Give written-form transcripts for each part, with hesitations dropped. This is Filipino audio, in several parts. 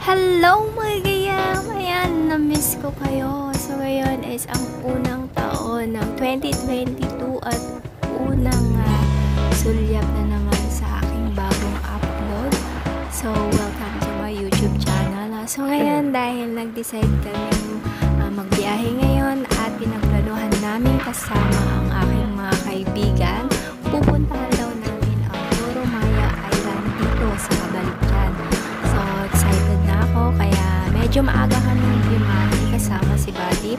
Hello mga gayam! Ayan, na-miss ko kayo. So ngayon is ang unang taon ng 2022 at unang sulyap na naman sa aking bagong upload. So welcome to my YouTube channel. So ngayon dahil nag-decide kami magbiyahe ngayon at pinagplanuhan namin kasama ang aking mga kaibigan, pupuntahan daw namin ang Borromaya Island dito sa Cabalician. So excited na ako kaya medyo maaga kami lumaki kasama si Buddy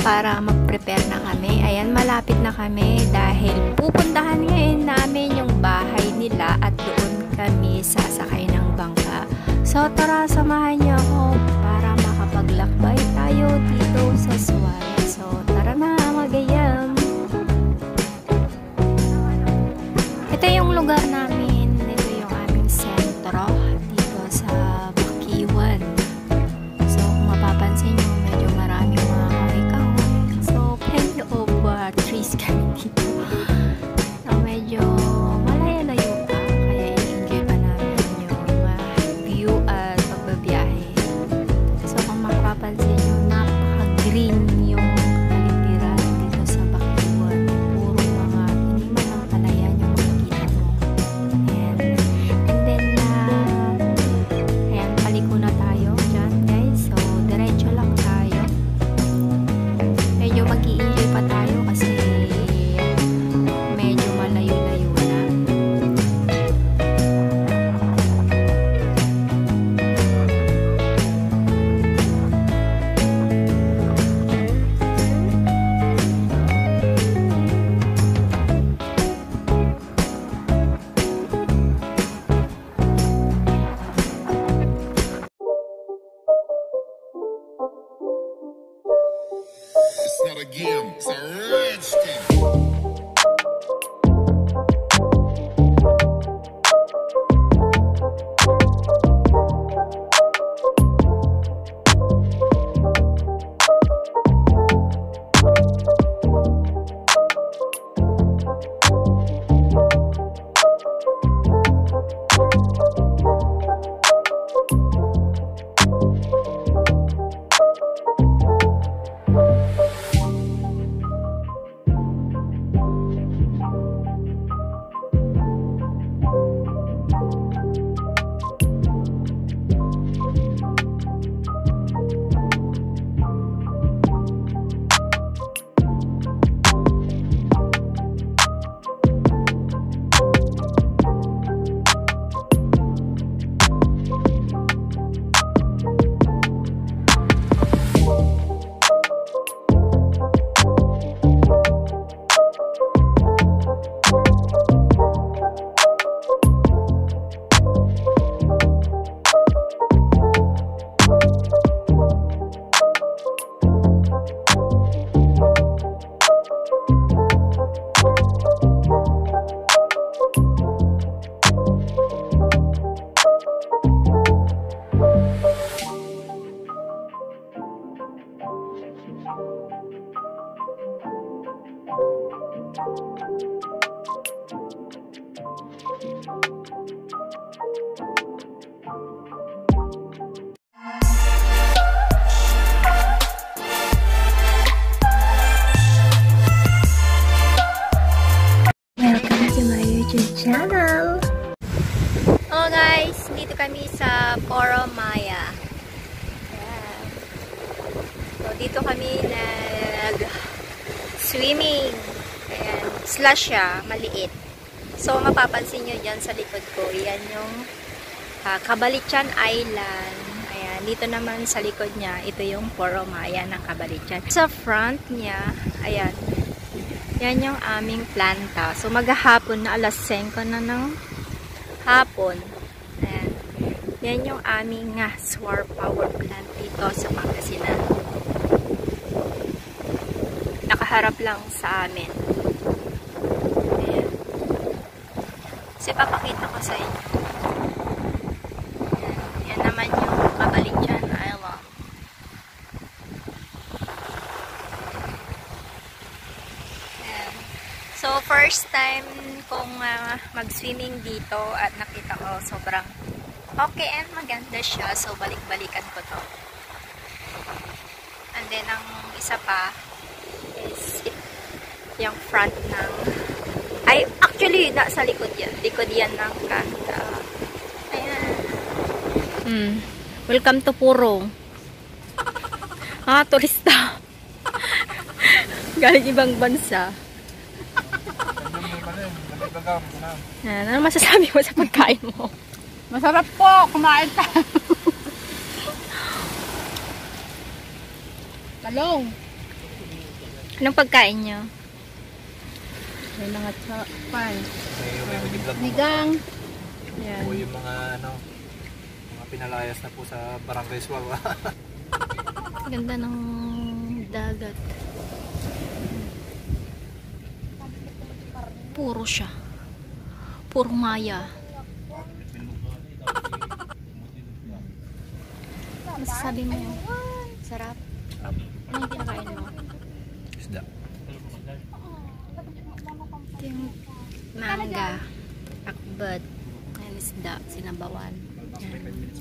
para mag-prepare na kami. Ayan, malapit na kami dahil pupuntahan ngayon namin yung bahay nila at doon kami sasakay ng bangka. So tara, samahan niyo ako para makapaglakbay tayo dito sa Suwala. So tara na magayam! Ito yung lugar namin. Ito yung aming sentro dito sa Bakiwan. So kung mapapansin nyo, medyo maraming mga kahoy-kahoy. So plenty of trees kami dito. So medyo malayo-layo pa. Kaya i-enjoy pa namin yung view at pagbabiyahe. So kung mapapansin nyo, napaka-green yung kapaligiran dito sa Bakiwan. Puro mga iniman ng palayan yung makikita mo. And then, ayan, paliko na tayo dyan, guys. So, diretso lang tayo. Medyo mag-i-enjoy pa tayo kasi medyo malayo-layo na. It's not a game, it's a rich thing. Welcome to my YouTube channel! Oh guys, dito kami sa Borromaya. Ayan. So dito kami nag-swimming. Ayan, slush siya, maliit. So mapapansin nyo dyan sa likod ko, yan yung Cabalician Island. Ayan, dito naman sa likod niya, ito yung Borromaya ng Cabalician. Sa front niya, ayan, yan yung aming planta. So, maghahapon na, alas 5 na ng hapon. Ayan. Yan yung aming solar power plant dito sa Pangasinan. Nakaharap lang sa amin. Ayan. So, ipapakita ko sa inyo. Ayan. Yan naman yung Cabalician Island. So, first time kong mag-swimming dito at nakita ko sobrang Okay, and maganda siya. So, balik-balikan ko to. And then, ang isa pa is yung front ng... Ay, actually, nasa likod yan. Likod yan ng kanta. Ayan. Welcome to Purong. Turista. Galing ibang bansa. Ano masasabi mo sa pagkain mo? Masarap po! Kumain tayo! Talong! Anong pagkain nyo? May mga pan. Nigang. Yan. Po yung mga mga pinalayas na po sa Barangay Suawa. Ganda ng dagat. Puro siya. Puro maya. Masasabi mo, sarap. Ano yung kinakain mo? Isda. Ito yung mangga, akbad, and isda, sinabawan. Yan.